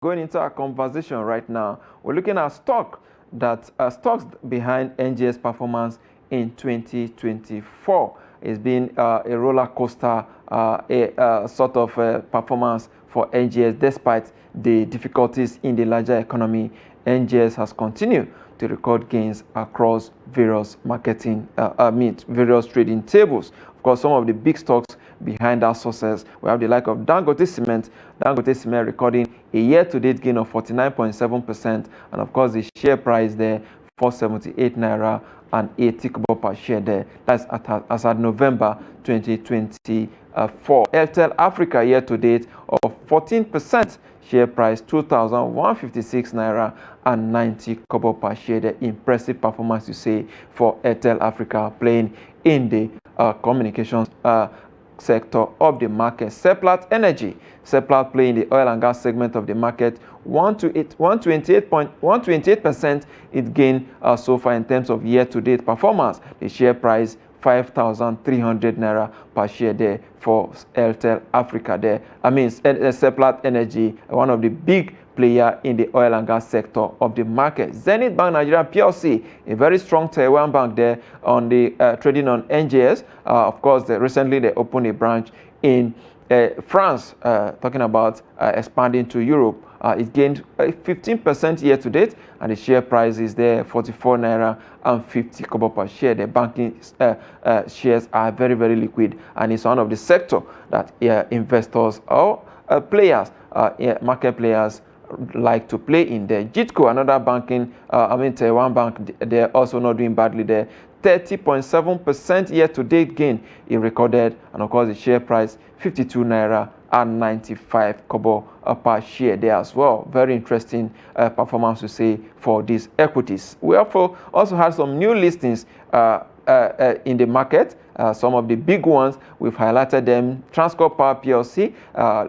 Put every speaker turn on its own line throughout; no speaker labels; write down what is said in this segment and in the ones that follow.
Going into our conversation right now, we're looking at stocks behind NG's performance in 2024. It's been a roller coaster, a sort of performance for NGS despite the difficulties in the larger economy. NGS has continued to record gains across various various trading tables. Of course, some of the big stocks behind that success, we have the like of Dangote Cement. Dangote Cement recording a year-to-date gain of 49.7%, and of course the share price there 478 naira and 80 kobo per share there. That's as at November 2024. Airtel Africa year-to-date of 14%, share price 2,156 naira and 90 kobo per share. The impressive performance, you say, for Airtel Africa, playing in the communications sector of the market. Seplat Energy, Seplat playing the oil and gas segment of the market, 128% it gained so far in terms of year-to-date performance. The share price 5,300 naira per share there for Airtel Africa there. Seplat Energy, one of the big player in the oil and gas sector of the market. Zenith Bank Nigeria PLC, a very strong tier 1 bank there on the trading on NGS. Of course, recently they opened a branch in France, talking about expanding to Europe. It gained 15% year to date, and the share price is there 44 naira and 50 kobo per share. The banking shares are very, very liquid, and it's one of the sector that investors or players, market players, like to play in there. Jitco, another banking, tier 1 bank, they're also not doing badly there. 30.7% year-to-date gain it recorded, and of course the share price 52 naira and 95 kobo per share there as well. Very interesting performance to say for these equities. We also had some new listings in the market. Some of the big ones, we've highlighted them. Transcorp Power PLC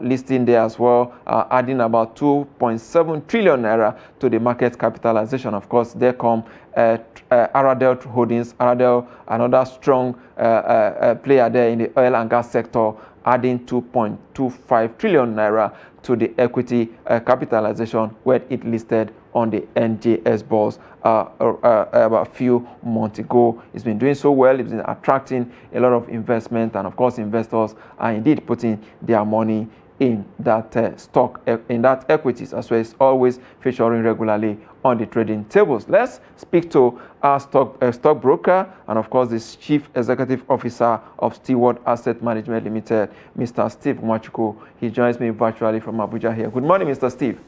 listing there as well, adding about 2.7 trillion naira to the market capitalization. Of course, there come Aradel Holdings, Aradel, another strong player there in the oil and gas sector, adding 2.25 trillion naira to the equity capitalization where it listed on the NJS bourse about a few months ago. It's been doing so well. It's been attracting a lot of investment, and of course investors are indeed putting their money in that stock, in that equities, as well as always featuring regularly on the trading tables. Let's speak to our stockbroker and of course the Chief Executive Officer of Steward Asset Management Limited, Mr. Steve Mwachuku. He joins me virtually from Abuja here. Good morning, Mr. Steve.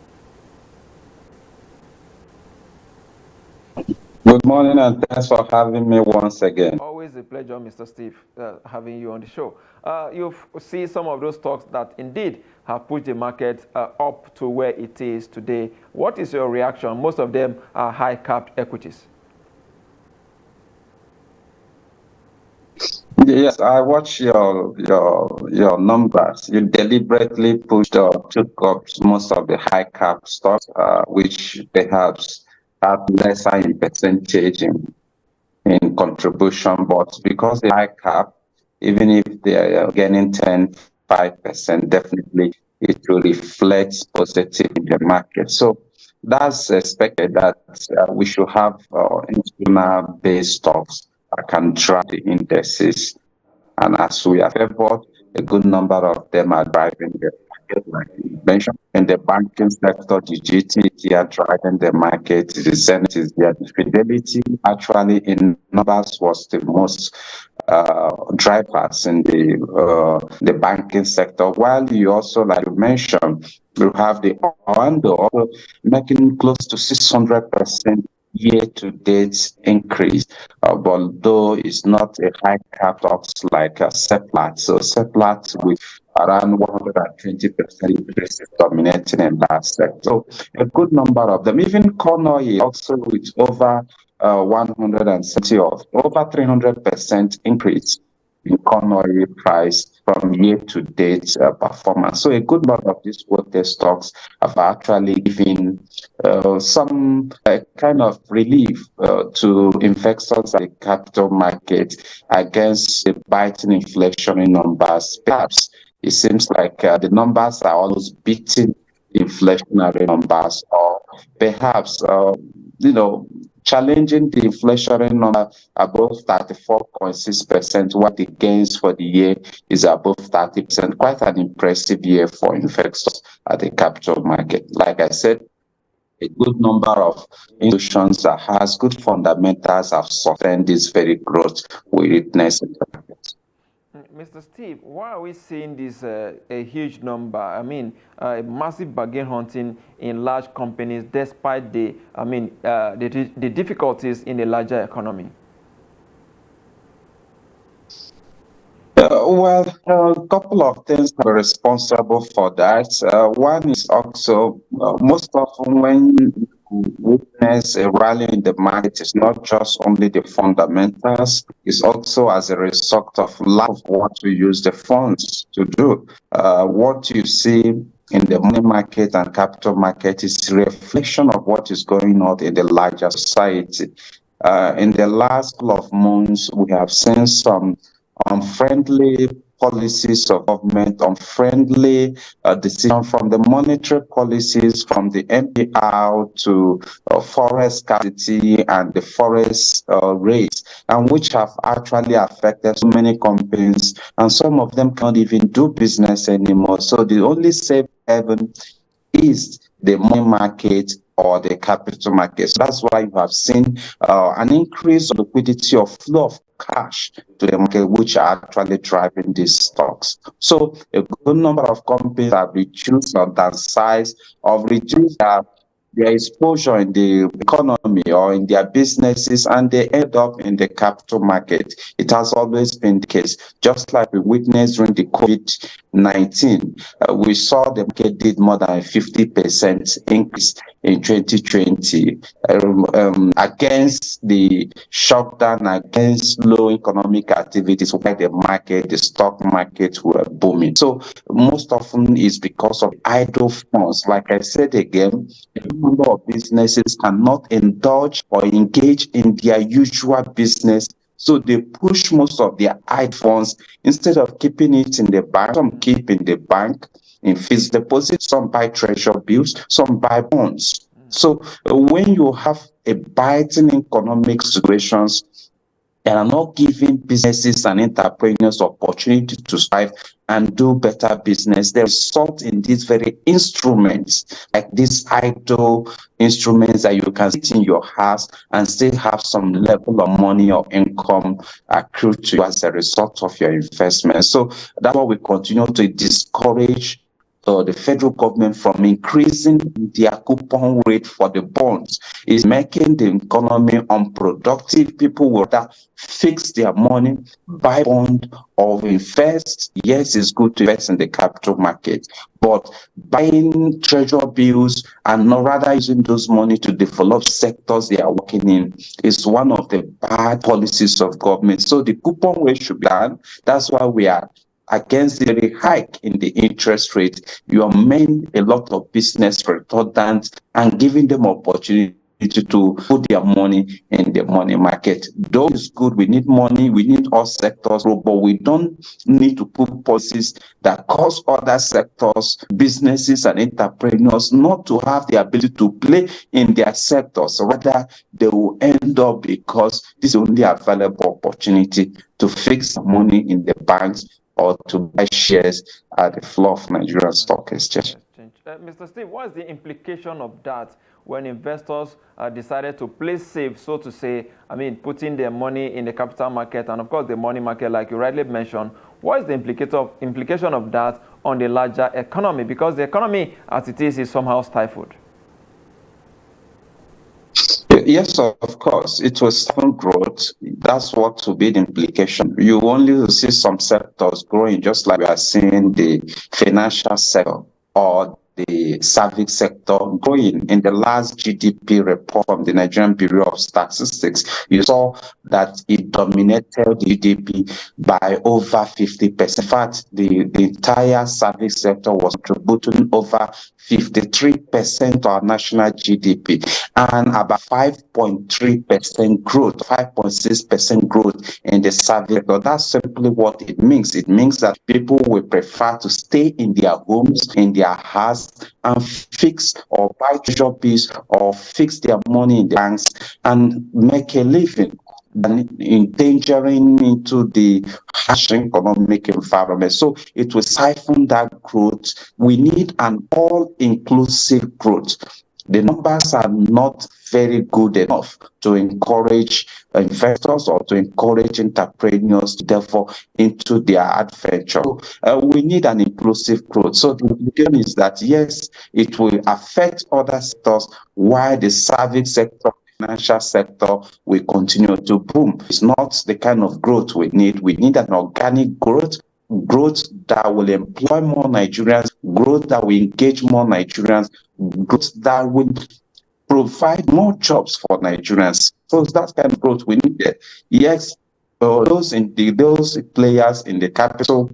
Good morning, and thanks for having me once again.
Always a pleasure, Mr. Steve, having you on the show. You've seen some of those stocks that indeed have pushed the market up to where it is today. What is your reaction? Most of them are high-capped equities.
Yes, I watch your numbers. You deliberately pushed or took up most of the high cap stocks, which perhaps have lesser in percentage in contribution, but because they high cap, even if they are getting 5%, definitely it will reflect positive in the market. So that's expected that we should have institutional based stocks that can drive the indices. And as we have favored, a good number of them are driving the market, like you mentioned. In the banking sector, the GT are driving the market, the Zenith is there. The Fidelity actually in numbers was the most drivers in the banking sector. While you also, like you mentioned, you have the Orlando also making close to 600% year-to-date increase, but though it's not a high cap stocks like Seplat. So Seplat with around 120% increase is dominating in that sector. So a good number of them, even Connoy also with over 170 of over 300% increase in corn oil price from year-to-date performance. So a good number of these quoted stocks have actually given some kind of relief to investors at the capital market against the biting inflationary numbers. Perhaps it seems like the numbers are almost beating inflationary numbers, or perhaps challenging the inflationary number above 34.6%, while the gains for the year is above 30%. Quite an impressive year for investors at the capital market. Like I said, a good number of institutions that has good fundamentals have sustained this very growth we witness in the market.
Mr. Steve, why are we seeing this a huge number? I mean, massive bargain hunting in large companies, despite the difficulties in the larger economy.
Well, a couple of things are responsible for that. One is also most often when you witness a rally in the market, it's not just only the fundamentals, it's also as a result of lack of what to use the funds to do. What you see in the money market and capital market is a reflection of what is going on in the larger society. In the last couple of months, we have seen some unfriendly policies of government, unfriendly decision from the monetary policies, from the MPR to forest scarcity and the forest rates, and which have actually affected so many companies, and some of them can't even do business anymore. So the only safe haven is the money market or the capital market. So that's why you have seen an increase of liquidity or flow of cash to the market, which are actually driving these stocks. So a good number of companies have reduced or downsized or reduced their exposure in the economy or in their businesses, and they end up in the capital market. It has always been the case. Just like we witnessed during the COVID-19, we saw the market did more than a 50% increase in 2020 against the shutdown, against low economic activities, where the market, the stock market were booming. So most often is because of idle funds. Like I said again, a number of businesses cannot indulge or engage in their usual business, so they push most of their idle funds instead of keeping it in the bank. Some keep in the bank in fixed deposits, some buy treasury bills, some buy bonds. So when you have a biting economic situations and are not giving businesses and entrepreneurs opportunity to strive and do better business, they result in these very instruments, like these idle instruments that you can sit in your house and still have some level of money or income accrued to you as a result of your investment. So that's why we continue to discourage the federal government from increasing their coupon rate for the bonds. Is making the economy unproductive. People will fix their money, buy bond or invest. Yes, it's good to invest in the capital market, but buying treasury bills and not rather using those money to develop sectors they are working in is one of the bad policies of government. So the coupon rate should be done. That's why we are against the very hike in the interest rate. You are making a lot of business redundant and giving them opportunity to put their money in the money market. Though it's good, we need money, we need all sectors, but we don't need to put policies that cause other sectors, businesses and entrepreneurs not to have the ability to play in their sectors. Rather, they will end up, because this is only available opportunity to fix money in the banks or to buy shares at the floor of Nigerian Stock Exchange.
Mr. Steve, what is the implication of that when investors decided to play safe, so to say, putting their money in the capital market and, of course, the money market, like you rightly mentioned? What is the implication of that on the larger economy? Because the economy, as it is somehow stifled.
Yes, of course, it will stifle growth. That's what will be the implication. You only see some sectors growing, just like we are seeing the financial sector or the service sector growing. In the last GDP report from the Nigerian Bureau of Statistics, you saw that it dominated GDP by over 50%. In fact, the entire service sector was contributing over 53% of our national GDP, and about 5.3% growth, 5.6% growth in the service sector. That's simply what it means. It means that people will prefer to stay in their homes, in their houses, dollars and fix or buy treasure bills or fix their money in the banks and make a living than endangering into the harsh economic environment. So it will siphon that growth. We need an all-inclusive growth. The numbers are not very good enough to encourage investors or to encourage entrepreneurs to therefore into their adventure. So, we need an inclusive growth. So the implication is that yes, it will affect other sectors while the service sector, financial sector will continue to boom. It's not the kind of growth we need. We need an organic growth, growth that will employ more Nigerians, growth that will engage more Nigerians, growth that will provide more jobs for Nigerians. So it's that kind of growth we need there. Yes, those players in the capital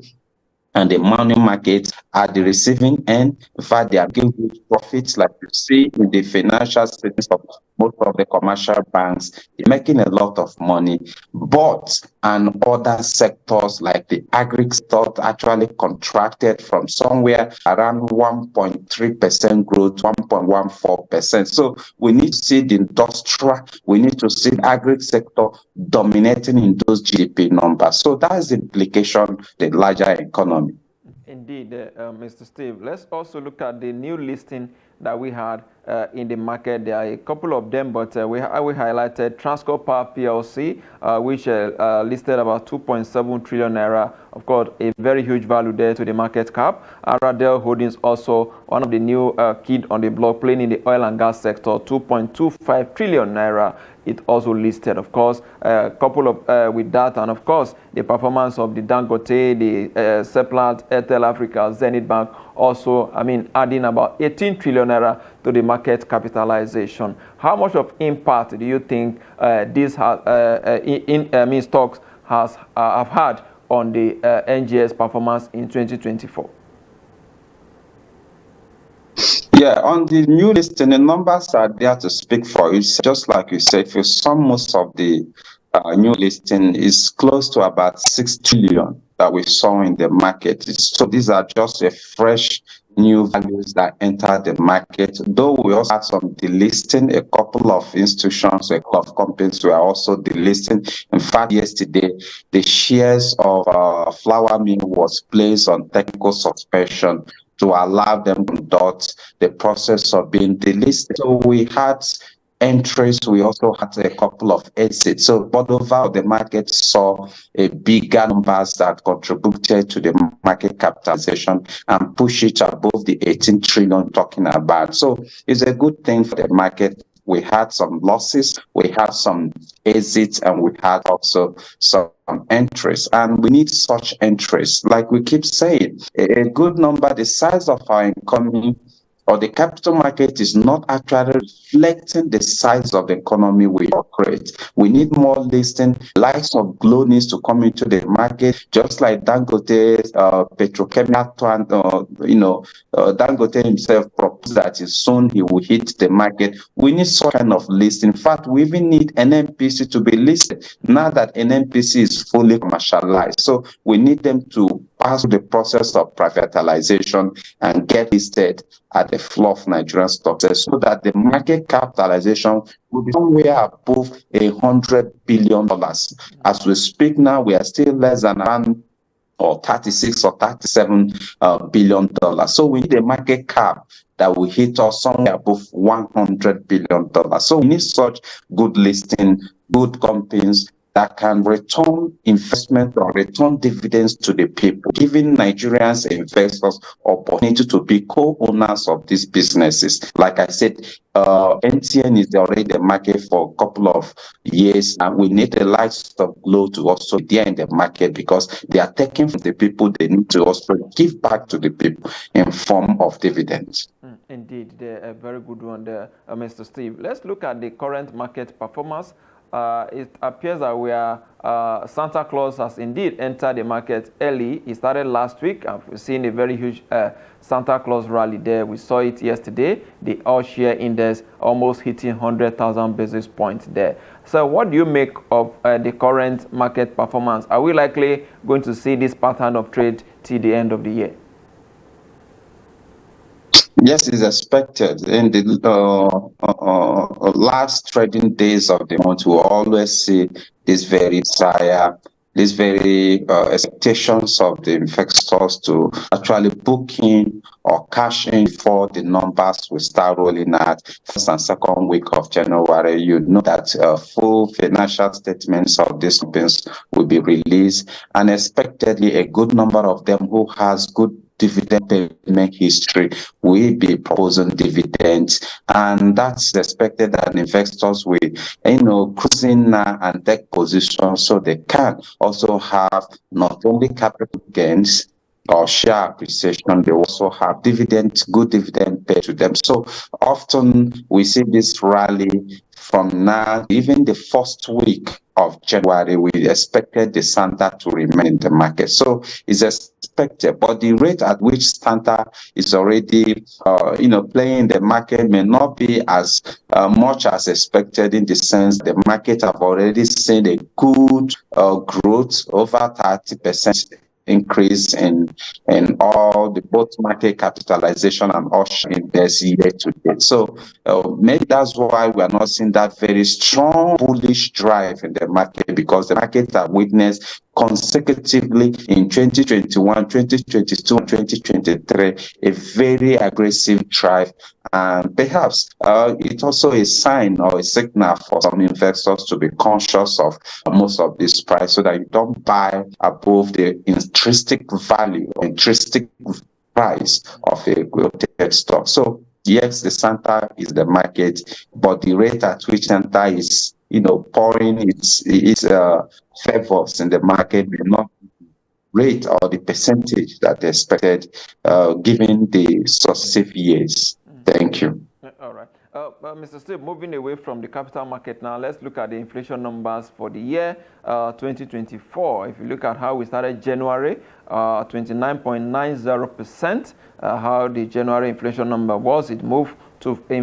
and the money markets at the receiving end. In fact, they are giving good profits, like you see in the financial statements of most of the commercial banks. They're making a lot of money, but and other sectors like the agri sector actually contracted from somewhere around 1.3% growth, 1.14%. So we need to see the industrial, we need to see the agri sector dominating in those GDP numbers. So that is the implication, the larger economy.
Indeed, Mr. Steve. Let's also look at the new listing that we had in the market. There are a couple of them, but we highlighted Transcorp Power PLC, which listed about 2.7 trillion naira. Of course, a very huge value there to the market cap. Aradel Holdings, also one of the new kid on the block, playing in the oil and gas sector, 2.25 trillion naira. It also listed, of course, a couple of with that, and of course, the performance of the Dangote, the Seplat, Airtel Africa, Zenith Bank, also, adding about 18 trillion naira to the market capitalization. How much of impact do you think this has, stocks have had on the NGX performance in 2024?
Yeah, on the new listing, the numbers are there to speak for it. Just like you said, if you sum most of the new listing is close to about 6 trillion that we saw in the market. So these are just a fresh new values that enter the market. Though we also had some delisting, a couple of institutions, a couple of companies were also delisting. In fact, yesterday, the shares of Flour Mill was placed on technical suspension to allow them to conduct the process of being delisted. So we had entries, we also had a couple of exits. So but overall, the market saw a bigger numbers that contributed to the market capitalization and push it above the 18 trillion talking about. So it's a good thing for the market. We had some losses, we had some exits, and we had also some entries. And we need such entries. Like we keep saying, a good number, the size of our economy or the capital market is not actually reflecting the size of the economy we operate. We need more listing. Likes of Glow needs to come into the market, just like Dangote, petrochemical plant. Dangote himself proposed that soon he will hit the market. We need some kind of listing. In fact, we even need NNPC to be listed now that NNPC is fully commercialized. So we need them to pass through the process of privatization and get listed at the floor of Nigerian stocks so that the market capitalization will be somewhere above $100 billion. As we speak now, we are still less than around or 36 or 37 billion dollars. So we need a market cap that will hit us somewhere above $100 billion. So we need such good listing, good companies that can return investment or return dividends to the people, giving Nigerians investors opportunity to be co-owners of these businesses. Like I said, NTN is already the market for a couple of years, and we need the likes of Glow to also be there in the market because they are taking from the people. They need to also give back to the people in form of dividends.
Indeed, a very good one there, Mr. Steve. Let's look at the current market performance. It appears that Santa Claus has indeed entered the market early. It started last week. We've seen a very huge Santa Claus rally there. We saw it yesterday. The all-share index almost hitting 100,000 basis points there. So what do you make of the current market performance? Are we likely going to see this pattern of trade till the end of the year?
Yes, it's expected. In the last trading days of the month, we always see this very desire, this very expectations of the investors to actually book in or cash in before the numbers will start rolling out. First and second week of January, you know that full financial statements of these companies will be released, and expectedly a good number of them who has good dividend payment history will be proposing dividends, and that's expected that investors will, cruise in now and take position so they can also have not only capital gains or share appreciation, they also have dividends, good dividend paid to them. So often we see this rally from now, even the first week of January, we expected the Santa to remain in the market. So it's expected, but the rate at which Santa is already, playing the market may not be as much as expected, in the sense the market have already seen a good growth over 30% increase in all the both market capitalization and offshore index year to date. So maybe that's why we are not seeing that very strong bullish drive in the market, because the market have witnessed consecutively in 2021, 2022, and 2023 a very aggressive drive, and perhaps it's also a sign or a signal for some investors to be conscious of most of this price, so that you don't buy above the intrinsic value or intrinsic price of a quoted stock. So yes, the Santa is the market, but the rate at which Santa is, pouring its favors in the market may not rate or the percentage that they expected, given the successive years. Thank you.
All right. Mr. Steve, moving away from the capital market now, let's look at the inflation numbers for the year 2024. If you look at how we started January, 29.90%, how the January inflation number was, in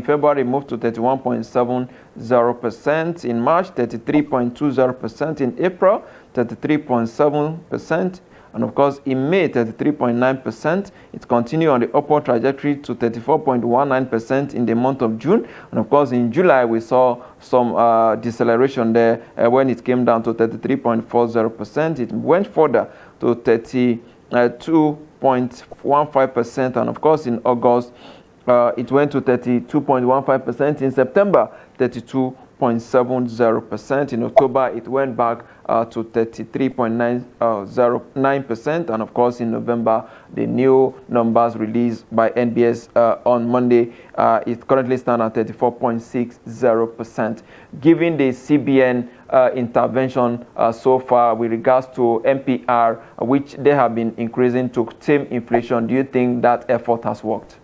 February, it moved to 31.70%, in March, 33.20%, in April, 33.7%, and of course, in May, 33.9%. It continued on the upward trajectory to 34.19% in the month of June. And of course, in July, we saw some deceleration there when it came down to 33.40%. It went further to 32.15%. And of course, in August, it went to 32.15%. In September, 32.70%. In October, it went back to 33.909%. And of course, in November, the new numbers released by NBS on Monday, it currently stands at 34.60%. Given the CBN intervention so far with regards to MPR, which they have been increasing to tame inflation, do you think that effort has worked?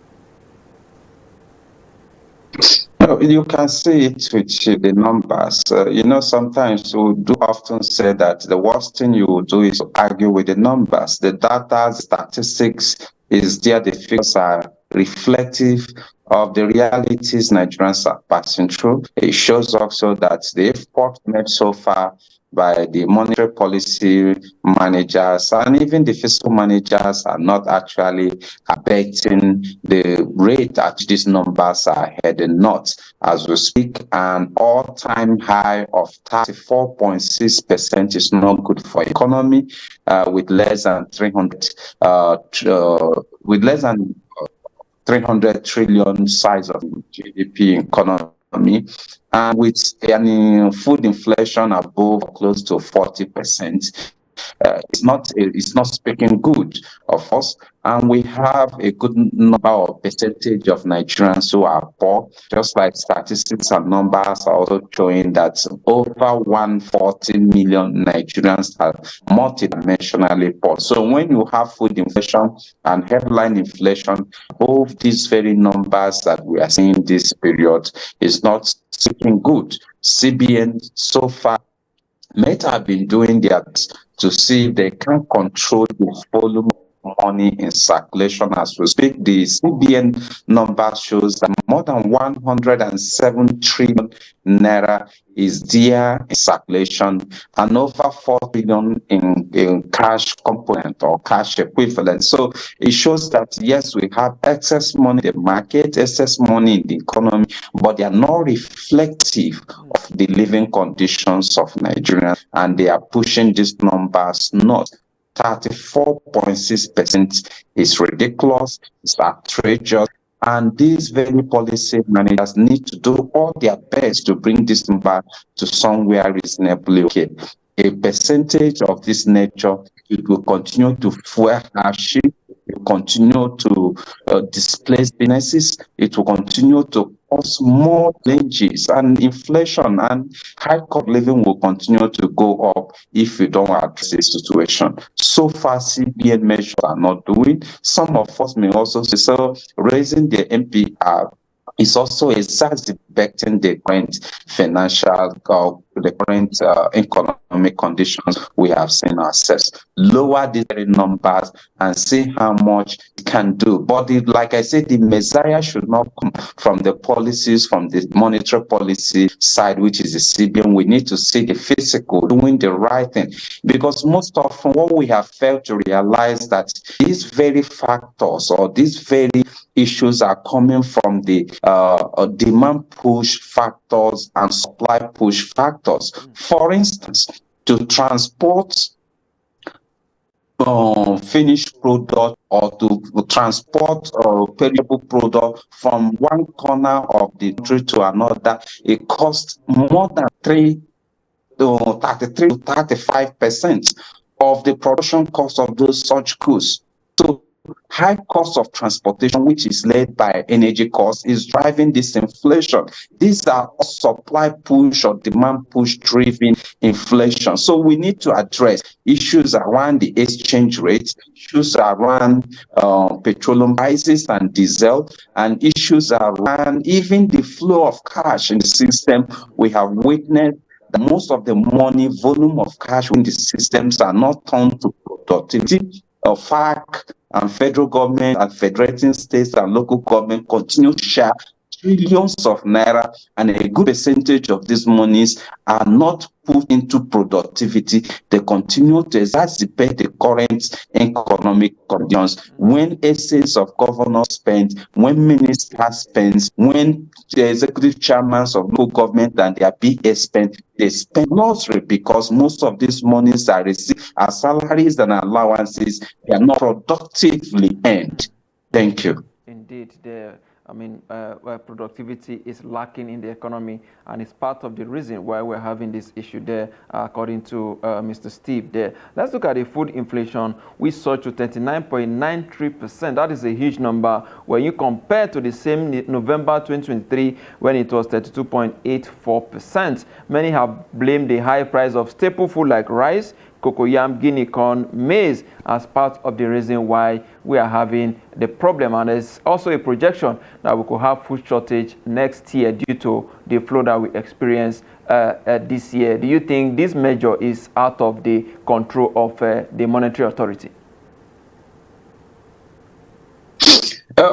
You can see it with the numbers. Sometimes we do often say that the worst thing you will do is to argue with the numbers. The data, statistics is there. The figures are reflective of the realities Nigerians are passing through. It shows also that the effort made so far by the monetary policy managers and even the fiscal managers are not actually affecting the rate at which these numbers are heading north. As we speak, an all-time high of 34.6% is not good for economy, with less than 300 trillion size of GDP economy, and with food inflation above close to 40%. It's not speaking good of us, and we have a good number or percentage of Nigerians who are poor. Just like statistics and numbers are also showing that over 140 million Nigerians are multidimensionally poor. So when you have food inflation and headline inflation, both these very numbers that we are seeing this period is not speaking good. CBN so far may have been doing their best to see if they can control the volume money in circulation as we speak. The CBN number shows that more than 107 trillion naira is there in circulation and over 4 billion in cash component or cash equivalent. So it shows that yes, we have excess money in the market, excess money in the economy, but they are not reflective of the living conditions of Nigerians, and they are pushing these numbers north. 34.6% is ridiculous, it's outrageous, and these very policy managers need to do all their best to bring this number to somewhere reasonably okay. A percentage of this nature, it will continue to fuel hardship, it will continue to displace businesses, it will continue to cause more challenges and inflation, and high cost of living will continue to go up if we don't address the situation. So far, CBN measures are not doing. Some of us may also say, so raising the MPR is also exacerbating the current the current economic conditions we have seen ourselves. Lower these very numbers and see how much it can do. But like I said, the messiah should not come from the policies, from the monetary policy side, which is the CBN. We need to see the physical, doing the right thing. Because most often what we have failed to realize that these very factors or these very issues are coming from the demand push factors and supply push factors. For instance, to transport finished product or to transport perishable product from one corner of the country to another, it costs more than 33 to 35% of the production cost of those such goods. So high cost of transportation, which is led by energy costs, is driving this inflation. These are supply push or demand push driven inflation. So we need to address issues around the exchange rate, issues around petroleum prices and diesel, and issues around even the flow of cash in the system. We have witnessed that most of the money, volume of cash in the systems are not turned to productivity. FARC and federal government and federating states and local government continue to share trillions of naira, and a good percentage of these monies are not put into productivity. They continue to exacerbate the current economic conditions. When essays of governors spend, when ministers spend, when the executive chairmen of local government and their PA spend, they spend largely because most of these monies are received as salaries and allowances. They are not productively earned. Thank you.
Indeed, productivity is lacking in the economy, and it's part of the reason why we're having this issue there, according to Mr. Steve there. Let's look at the food inflation. We saw to 39.93%. That is a huge number when you compare to the same November 2023 when it was 32.84%. Many have blamed the high price of staple food like rice, cocoyam, guinea corn, maize as part of the reason why we are having the problem. And there's also a projection that we could have food shortage next year due to the flood that we experienced this year. Do you think this measure is out of the control of the monetary authority?
I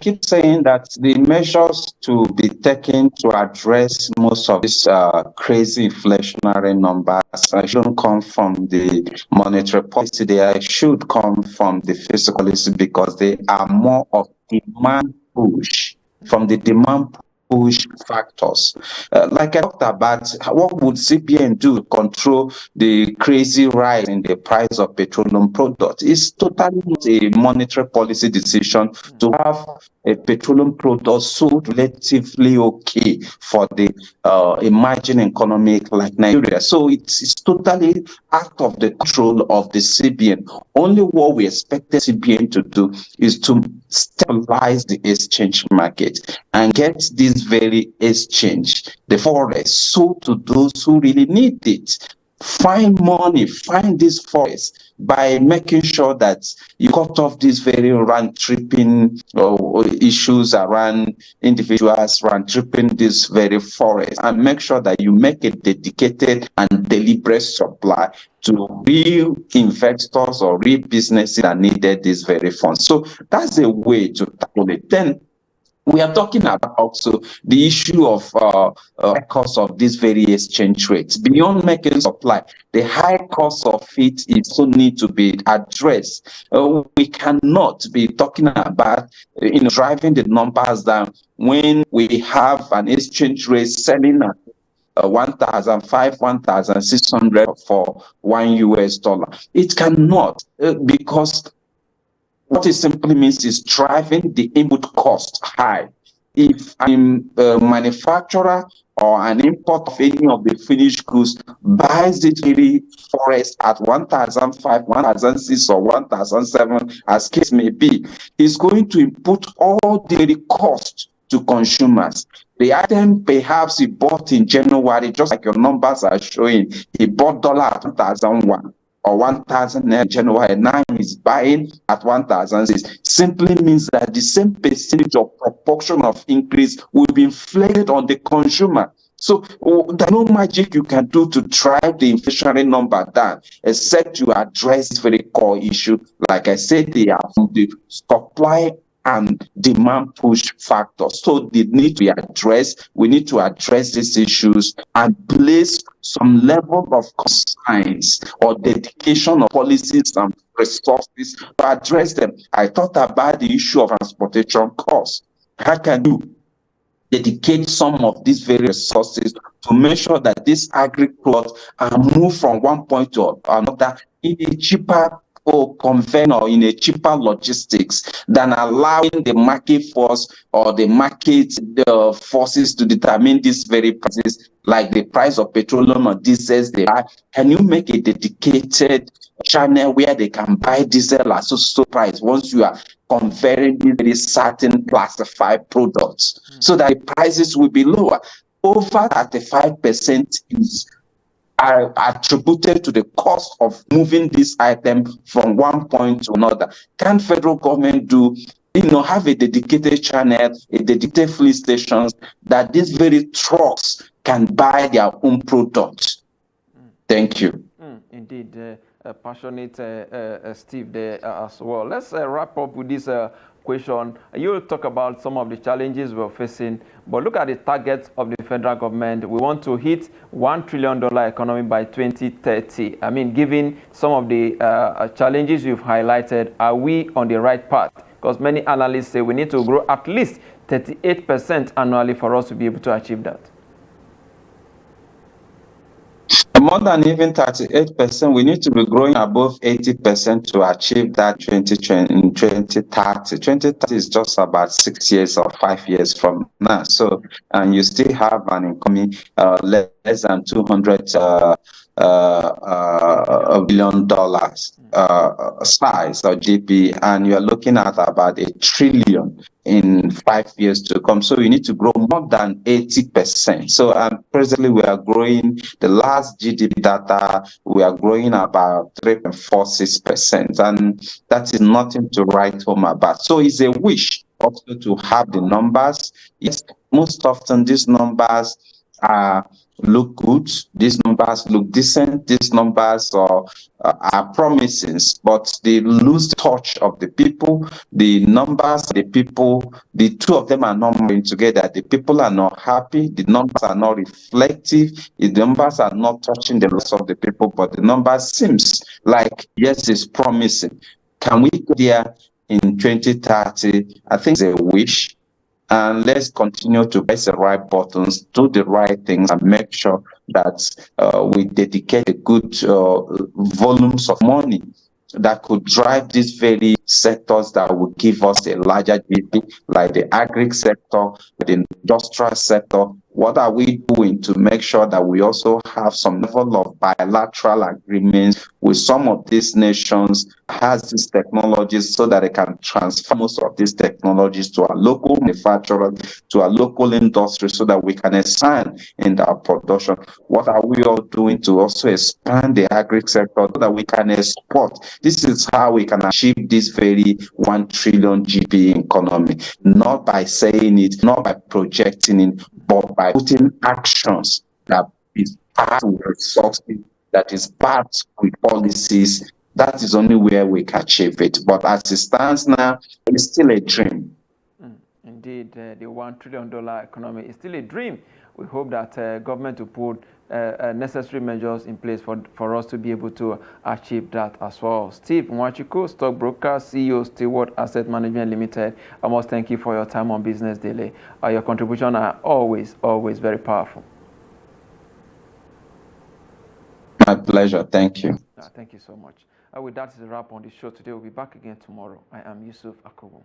keep saying that the measures to be taken to address most of these crazy inflationary numbers shouldn't come from the monetary policy. They should come from the fiscal policy because they are more of demand push, from the demand push factors. Like I talked about, what would CBN do to control the crazy rise in the price of petroleum products? It's totally not a monetary policy decision to have a petroleum product sold relatively okay for the emerging economy like Nigeria. So it's totally out of the control of the CBN. Only what we expect the CBN to do is to stabilize the exchange market and get this very exchange, the forex, sold to those who really need it. find money, find this forest by making sure that you cut off these very round tripping issues around individuals round tripping this very forest, and make sure that you make a dedicated and deliberate supply to real investors or real businesses that needed this very funds. So that's a way to tackle it. Then we are talking about also the issue of cost of this very exchange rates. Beyond making supply, the high cost of it is also need to be addressed. We cannot be talking about driving the numbers down when we have an exchange rate selling at 1,600 for $1. It cannot because what it simply means is driving the input cost high. If I'm a manufacturer or an import of any of the finished goods buys this very forest at 1,005, 1,006, or 1,007, as case may be, is going to input all the cost to consumers. The item perhaps he bought in January, just like your numbers are showing, he bought dollar at 1,001 or 1,000 in January, now he's buying at 1,006, simply means that the same percentage or proportion of increase will be inflated on the consumer. So there's no magic you can do to drive the inflationary number down, except you address this very core issue. Like I said, they are from the supply and demand push factors. So they need to be addressed. We need to address these issues and place some level of conscience or dedication of policies and resources to address them. I thought about the issue of transportation costs. How can you dedicate some of these various resources to make sure that these agri-products are moved from one point to another in a cheaper or convenient or in a cheaper logistics than allowing the market force or the market forces to determine these very prices, like the price of petroleum or diesels they buy? Can you make a dedicated channel where they can buy diesel at so price once you are converting these very certain classified products, so that the prices will be lower? Over 35% is are attributed to the cost of moving this item from one point to another. Can federal government have a dedicated channel, a dedicated fleet stations that these very trucks can buy their own products? Thank you.
Indeed, passionate Steve there as well. Let's wrap up with this question. You talk about some of the challenges we're facing, but look at the targets of the federal government. We want to hit $1 trillion economy by 2030. I mean, given some of the challenges you've highlighted, are we on the right path? Because many analysts say we need to grow at least 38% annually for us to be able to achieve that.
More than even 38%, we need to be growing above 80% to achieve that 2030. 2030 is just about 6 years or 5 years from now. So, and you still have an incoming less than $200 billion size or GP, and you're looking at about $1 trillion in 5 years to come. So you need to grow more than 80%. So presently we are growing, the last GDP data, we are growing about 3.46%, and that is nothing to write home about. So it's a wish also to have the numbers. Yes, most often these numbers look good, these numbers look decent, these numbers are promising, but they lose the touch of the people. The numbers, the people, the two of them are not moving together. The people are not happy, the numbers are not reflective, the numbers are not touching the rest of the people, but the numbers seems like, yes, it's promising. Can we go there in 2030? I think it's a wish. And let's continue to press the right buttons, do the right things, and make sure that we dedicate a good volumes of money that could drive these very sectors that will give us a larger GDP, like the agri sector, the industrial sector, What are we doing to make sure that we also have some level of bilateral agreements with some of these nations that has these technologies so that they can transfer most of these technologies to our local manufacturers, to our local industry, so that we can expand in our production? What are we all doing to also expand the agri sector so that we can export? This is how we can achieve this very 1 trillion GDP economy, not by saying it, not by projecting it, but by putting actions that is backed with resources, that is backed with policies. That is only where we can achieve it. But as it stands now, it's still a dream.
Indeed, the $1 trillion economy is still a dream. We hope that government will put necessary measures in place for us to be able to achieve that as well. Steve Nwachukwu, stockbroker, CEO, Steward Asset Management Limited, I must thank you for your time on Business Daily. Your contributions are always very powerful.
My pleasure. Thank you.
Thank you so much. With that is a wrap on the show today. We'll be back again tomorrow. I am Yusuf Akobo.